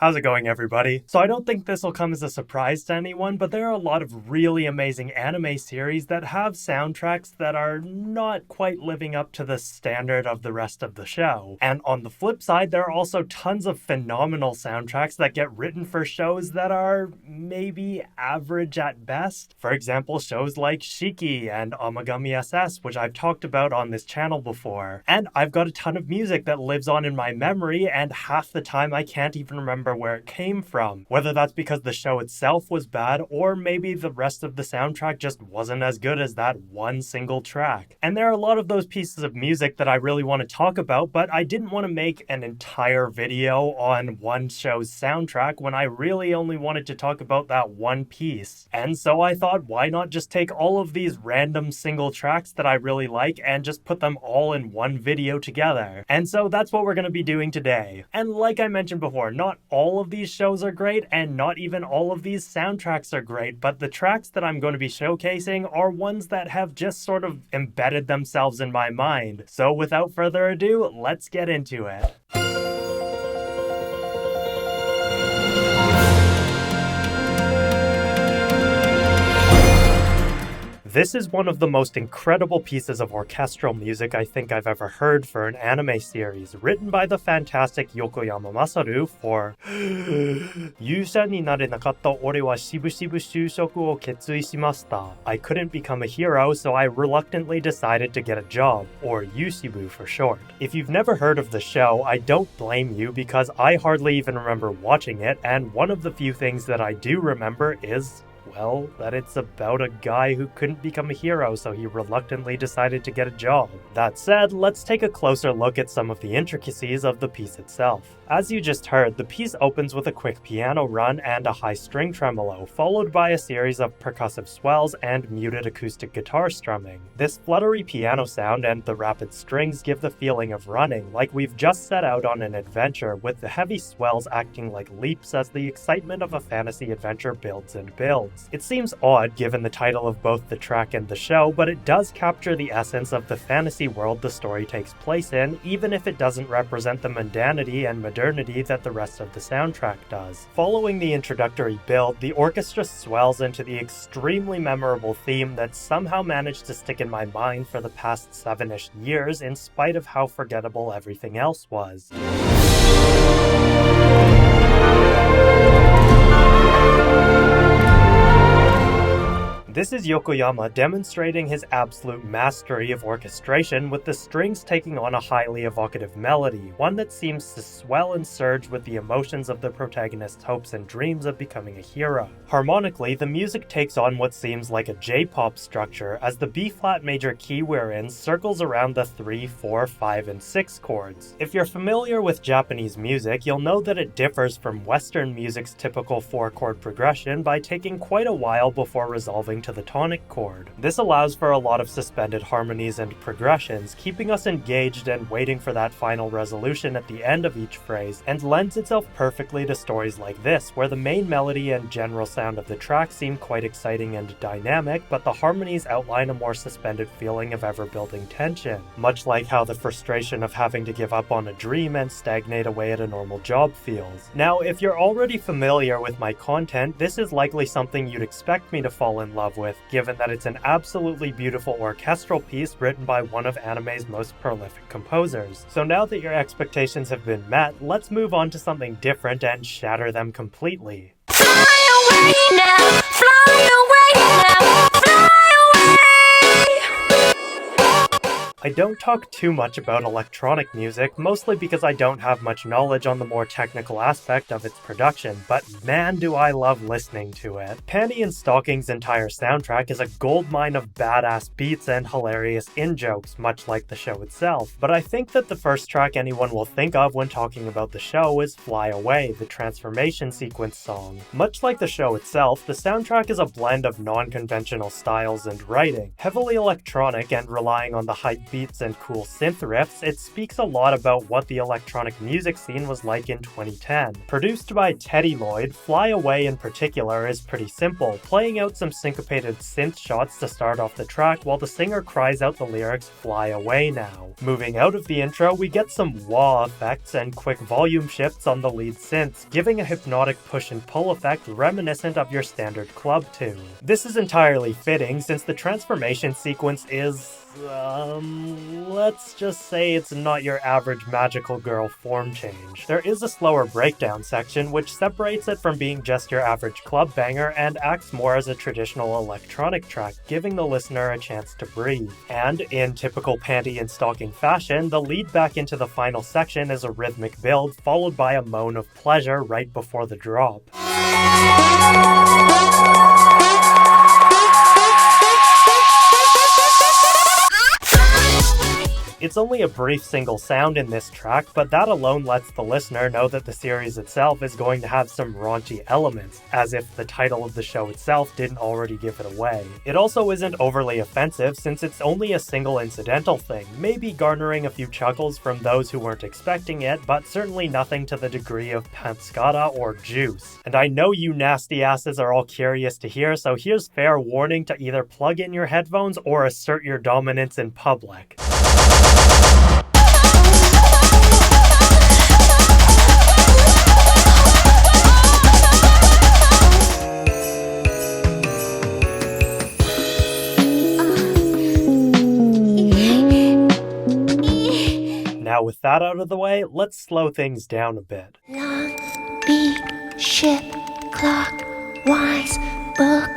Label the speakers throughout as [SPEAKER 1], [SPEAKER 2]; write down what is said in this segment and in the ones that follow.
[SPEAKER 1] How's it going, everybody? So I don't think this will come as a surprise to anyone, but there are a lot of really amazing anime series that have soundtracks that are not quite living up to the standard of the rest of the show. And on the flip side, there are also tons of phenomenal soundtracks that get written for shows that are maybe average at best. For example, shows like Shiki and Amagami SS, which I've talked about on this channel before. And I've got a ton of music that lives on in my memory, and half the time I can't even remember where it came from. Whether that's because the show itself was bad, or maybe the rest of the soundtrack just wasn't as good as that one single track. And there are a lot of those pieces of music that I really want to talk about, but I didn't want to make an entire video on one show's soundtrack when I really only wanted to talk about that one piece. And so I thought, why not just take all of these random single tracks that I really like and just put them all in one video together. And so that's what we're going to be doing today. And like I mentioned before, not all of these shows are great, and not even all of these soundtracks are great, but the tracks that I'm going to be showcasing are ones that have just sort of embedded themselves in my mind. So without further ado, let's get into it. This is one of the most incredible pieces of orchestral music I think I've ever heard for an anime series, written by the fantastic Yokoyama Masaru for 勇者になれなかった俺はしぶしぶ就職を決意しました. I couldn't become a hero, so I reluctantly decided to get a job, or Yusibu for short. If you've never heard of the show, I don't blame you because I hardly even remember watching it, and one of the few things that I do remember is, well, that it's about a guy who couldn't become a hero, so he reluctantly decided to get a job. That said, let's take a closer look at some of the intricacies of the piece itself. As you just heard, the piece opens with a quick piano run and a high string tremolo, followed by a series of percussive swells and muted acoustic guitar strumming. This fluttery piano sound and the rapid strings give the feeling of running, like we've just set out on an adventure, with the heavy swells acting like leaps as the excitement of a fantasy adventure builds and builds. It seems odd given the title of both the track and the show, but it does capture the essence of the fantasy world the story takes place in, even if it doesn't represent the mundanity and modernity that the rest of the soundtrack does. Following the introductory build, the orchestra swells into the extremely memorable theme that somehow managed to stick in my mind for the past 7-ish years in spite of how forgettable everything else was. This is Yokoyama demonstrating his absolute mastery of orchestration, with the strings taking on a highly evocative melody, one that seems to swell and surge with the emotions of the protagonist's hopes and dreams of becoming a hero. Harmonically, the music takes on what seems like a J-pop structure, as the B-flat major key we're in circles around the 3, 4, 5, and 6 chords. If you're familiar with Japanese music, you'll know that it differs from Western music's typical 4-chord progression by taking quite a while before resolving to the tonic chord. This allows for a lot of suspended harmonies and progressions, keeping us engaged and waiting for that final resolution at the end of each phrase, and lends itself perfectly to stories like this, where the main melody and general sound of the track seem quite exciting and dynamic, but the harmonies outline a more suspended feeling of ever-building tension, much like how the frustration of having to give up on a dream and stagnate away at a normal job feels. Now, if you're already familiar with my content, this is likely something you'd expect me to fall in love with, given that it's an absolutely beautiful orchestral piece written by one of anime's most prolific composers. So now that your expectations have been met, let's move on to something different and shatter them completely.
[SPEAKER 2] Fly away now, fly away now, fly away.
[SPEAKER 1] I don't talk too much about electronic music, mostly because I don't have much knowledge on the more technical aspect of its production, but man do I love listening to it. Panty and Stocking's entire soundtrack is a goldmine of badass beats and hilarious in-jokes, much like the show itself. But I think that the first track anyone will think of when talking about the show is Fly Away, the transformation sequence song. Much like the show itself, the soundtrack is a blend of non-conventional styles and writing, heavily electronic and relying on the hype beats and cool synth riffs, it speaks a lot about what the electronic music scene was like in 2010. Produced by Teddy Lloyd, Fly Away in particular is pretty simple, playing out some syncopated synth shots to start off the track while the singer cries out the lyrics "Fly away now." Moving out of the intro, we get some wah effects and quick volume shifts on the lead synths, giving a hypnotic push and pull effect reminiscent of your standard club tune. This is entirely fitting since the transformation sequence is, let's just say it's not your average magical girl form change. There is a slower breakdown section which separates it from being just your average club banger and acts more as a traditional electronic track, giving the listener a chance to breathe. And in typical panty and stocking fashion, the lead back into the final section is a rhythmic build followed by a moan of pleasure right before the drop. It's only a brief single sound in this track, but that alone lets the listener know that the series itself is going to have some raunchy elements, as if the title of the show itself didn't already give it away. It also isn't overly offensive since it's only a single incidental thing, maybe garnering a few chuckles from those who weren't expecting it, but certainly nothing to the degree of Pantscada or Juice. And I know you nasty asses are all curious to hear, so here's fair warning to either plug in your headphones or assert your dominance in public. Now with that out of the way, let's slow things down a bit.
[SPEAKER 2] Long beat, ship, clock, wise, book,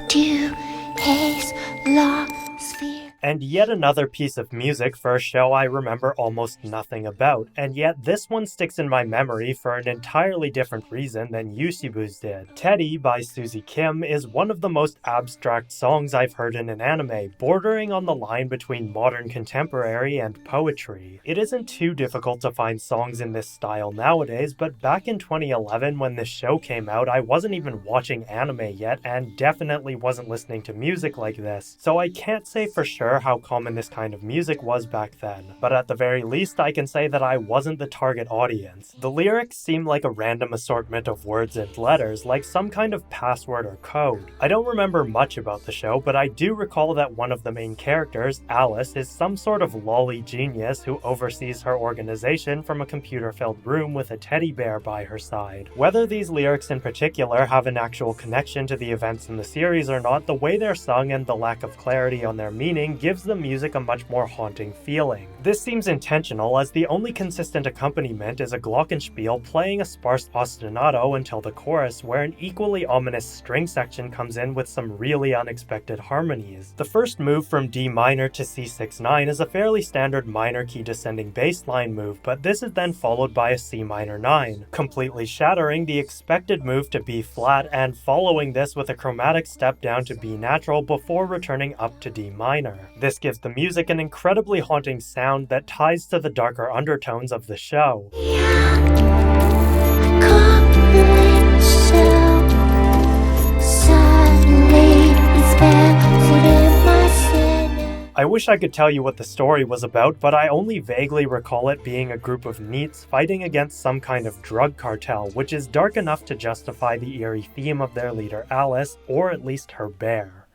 [SPEAKER 2] dew, haze, log, sphere.
[SPEAKER 1] And yet another piece of music for a show I remember almost nothing about, and yet this one sticks in my memory for an entirely different reason than Yusibu's did. Teddy by Suzy Kim is one of the most abstract songs I've heard in an anime, bordering on the line between modern contemporary and poetry. It isn't too difficult to find songs in this style nowadays, but back in 2011 when this show came out, I wasn't even watching anime yet and definitely wasn't listening to music like this, so I can't say for sure how common this kind of music was back then, but at the very least I can say that I wasn't the target audience. The lyrics seem like a random assortment of words and letters, like some kind of password or code. I don't remember much about the show, but I do recall that one of the main characters, Alice, is some sort of lolly genius who oversees her organization from a computer-filled room with a teddy bear by her side. Whether these lyrics in particular have an actual connection to the events in the series or not, the way they're sung and the lack of clarity on their meaning gives the music a much more haunting feeling. This seems intentional as the only consistent accompaniment is a glockenspiel playing a sparse ostinato until the chorus, where an equally ominous string section comes in with some really unexpected harmonies. The first move from D minor to C6-9 is a fairly standard minor key descending bass line move, but this is then followed by a C minor 9, completely shattering the expected move to B flat and following this with a chromatic step down to B natural before returning up to D minor. This gives the music an incredibly haunting sound that ties to the darker undertones of the show. I wish I could tell you what the story was about, but I only vaguely recall it being a group of NEETs fighting against some kind of drug cartel, which is dark enough to justify the eerie theme of their leader Alice, or at least her bear.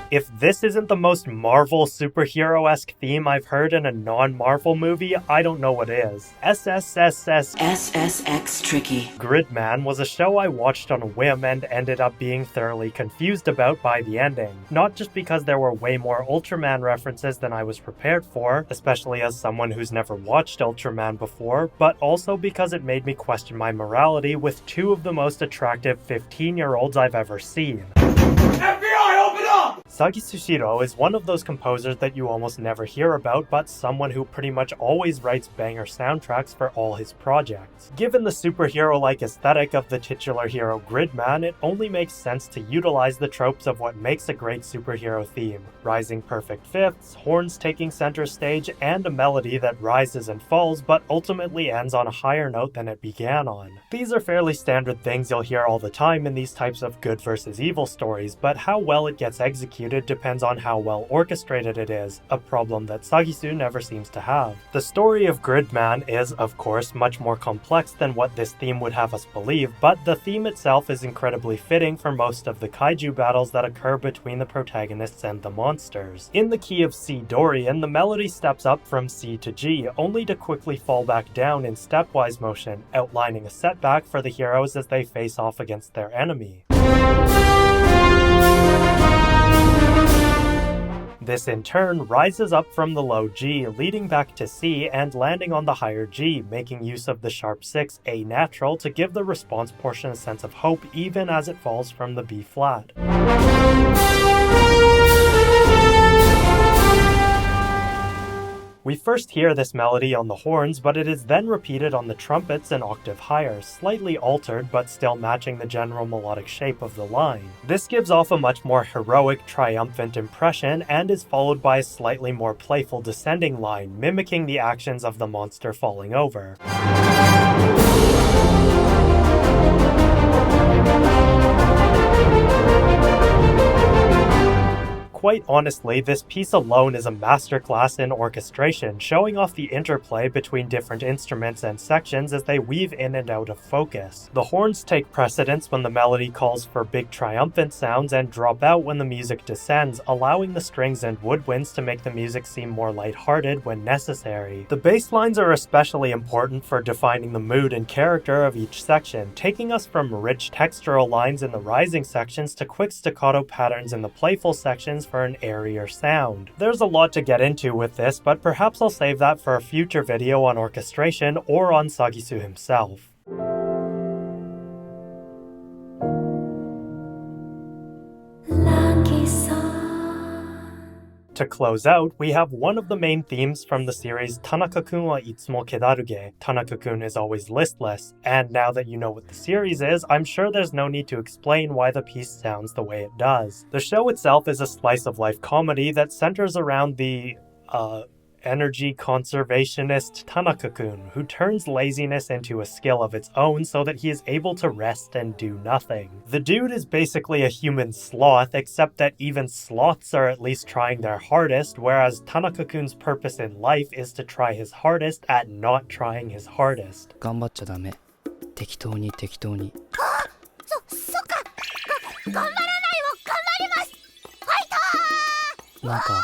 [SPEAKER 1] If this isn't the most Marvel superhero-esque theme I've heard in a non-Marvel movie, I don't know what is. SSSS.Gridman was a show I watched on a whim and ended up being thoroughly confused about by the ending. Not just because there were way more Ultraman references than I was prepared for, especially as someone who's never watched Ultraman before, but also because it made me question my morality with two of the most attractive 15-year-olds I've ever seen.
[SPEAKER 3] FBI, open up!
[SPEAKER 1] Sagisu Shiro is one of those composers that you almost never hear about, but someone who pretty much always writes banger soundtracks for all his projects. Given the superhero-like aesthetic of the titular hero Gridman, it only makes sense to utilize the tropes of what makes a great superhero theme: rising perfect fifths, horns taking center stage, and a melody that rises and falls but ultimately ends on a higher note than it began on. These are fairly standard things you'll hear all the time in these types of good versus evil stories, but how well it gets executed depends on how well orchestrated it is, a problem that Sagisu never seems to have. The story of Gridman is, of course, much more complex than what this theme would have us believe, but the theme itself is incredibly fitting for most of the kaiju battles that occur between the protagonists and the monsters. In the key of C Dorian, the melody steps up from C to G, only to quickly fall back down in stepwise motion, outlining a setback for the heroes as they face off against their enemy. This in turn rises up from the low G, leading back to C and landing on the higher G, making use of the sharp 6 A natural to give the response portion a sense of hope even as it falls from the B flat. We first hear this melody on the horns, but it is then repeated on the trumpets an octave higher, slightly altered but still matching the general melodic shape of the line. This gives off a much more heroic, triumphant impression and is followed by a slightly more playful descending line, mimicking the actions of the monster falling over. Quite honestly, this piece alone is a masterclass in orchestration, showing off the interplay between different instruments and sections as they weave in and out of focus. The horns take precedence when the melody calls for big triumphant sounds and drop out when the music descends, allowing the strings and woodwinds to make the music seem more lighthearted when necessary. The bass lines are especially important for defining the mood and character of each section, taking us from rich textural lines in the rising sections to quick staccato patterns in the playful sections for an airier sound. There's a lot to get into with this, but perhaps I'll save that for a future video on orchestration or on Sagisu himself. To close out, we have one of the main themes from the series Tanaka-kunはいつもけだるげ. Tanaka-kun is always listless, and now that you know what the series is, I'm sure there's no need to explain why the piece sounds the way it does. The show itself is a slice-of-life comedy that centers around the, energy conservationist Tanaka-kun, who turns laziness into a skill of its own so that he is able to rest and do nothing. The dude is basically a human sloth, except that even sloths are at least trying their hardest, whereas Tanaka-kun's purpose in life is to try his hardest at not trying his hardest.
[SPEAKER 3] 頑張っちゃダメ。適当に適当に。
[SPEAKER 2] そっか。頑張らないを頑張ります。ファイトー。
[SPEAKER 3] なんか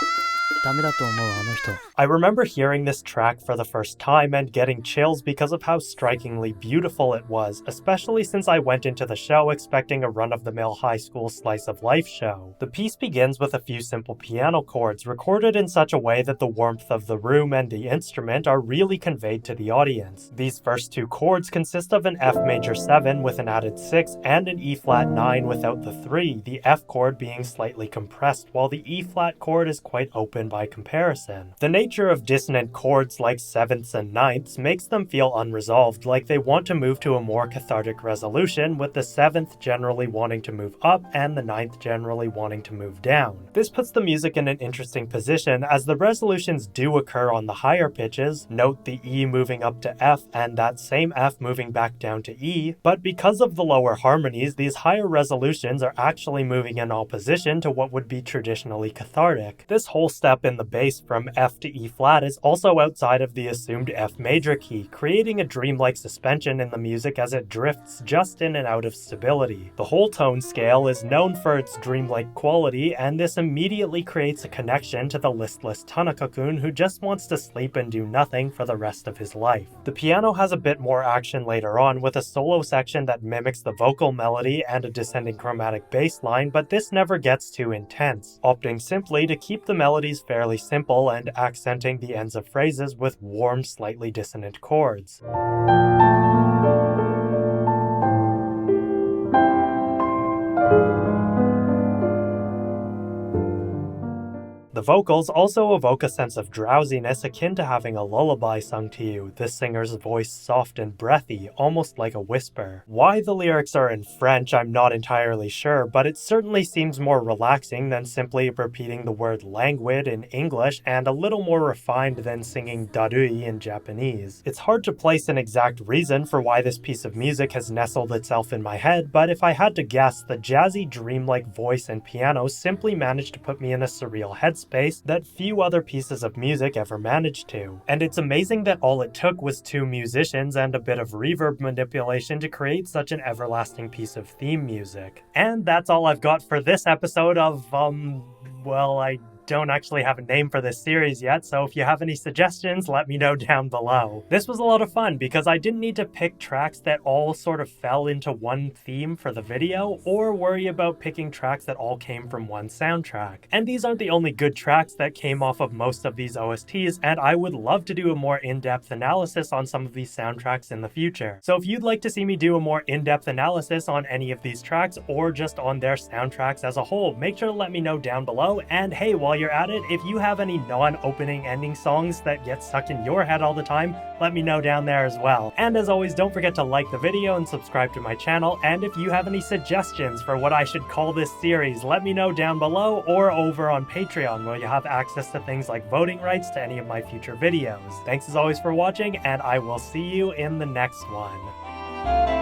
[SPEAKER 3] ダメだと思うあの人。
[SPEAKER 1] I remember hearing this track for the first time and getting chills because of how strikingly beautiful it was, especially since I went into the show expecting a run-of-the-mill high school slice-of-life show. The piece begins with a few simple piano chords, recorded in such a way that the warmth of the room and the instrument are really conveyed to the audience. These first two chords consist of an F major 7 with an added 6 and an E flat 9 without the 3, the F chord being slightly compressed, while the E flat chord is quite open by comparison. The nature of dissonant chords like sevenths and ninths makes them feel unresolved, like they want to move to a more cathartic resolution, with the 7th generally wanting to move up and the 9th generally wanting to move down. This puts the music in an interesting position as the resolutions do occur on the higher pitches, note the E moving up to F and that same F moving back down to E, but because of the lower harmonies, these higher resolutions are actually moving in opposition to what would be traditionally cathartic. This whole step in the bass from F to E flat is also outside of the assumed F major key, creating a dreamlike suspension in the music as it drifts just in and out of stability. The whole tone scale is known for its dreamlike quality, and this immediately creates a connection to the listless Tanaka-kun who just wants to sleep and do nothing for the rest of his life. The piano has a bit more action later on, with a solo section that mimics the vocal melody and a descending chromatic bass line, but this never gets too intense, opting simply to keep the melodies fairly simple and accenting the ends of phrases with warm, slightly dissonant chords. vocals also evoke a sense of drowsiness akin to having a lullaby sung to you, this singer's voice soft and breathy, almost like a whisper. Why the lyrics are in French, I'm not entirely sure, but it certainly seems more relaxing than simply repeating the word languid in English, and a little more refined than singing darui in Japanese. It's hard to place an exact reason for why this piece of music has nestled itself in my head, but if I had to guess, the jazzy, dreamlike voice and piano simply managed to put me in a surreal headspace that few other pieces of music ever managed to. And it's amazing that all it took was 2 musicians and a bit of reverb manipulation to create such an everlasting piece of theme music. And that's all I've got for this episode of, well, I don't actually have a name for this series yet, so if you have any suggestions, let me know down below. This was a lot of fun because I didn't need to pick tracks that all sort of fell into one theme for the video, or worry about picking tracks that all came from one soundtrack. And these aren't the only good tracks that came off of most of these OSTs, and I would love to do a more in-depth analysis on some of these soundtracks in the future. So if you'd like to see me do a more in-depth analysis on any of these tracks, or just on their soundtracks as a whole, make sure to let me know down below. And hey, while you're at it, if you have any non-opening ending songs that get stuck in your head all the time, let me know down there as well. And as always, don't forget to like the video and subscribe to my channel, and if you have any suggestions for what I should call this series, let me know down below or over on Patreon, where you have access to things like voting rights to any of my future videos. Thanks as always for watching, and I will see you in the next one.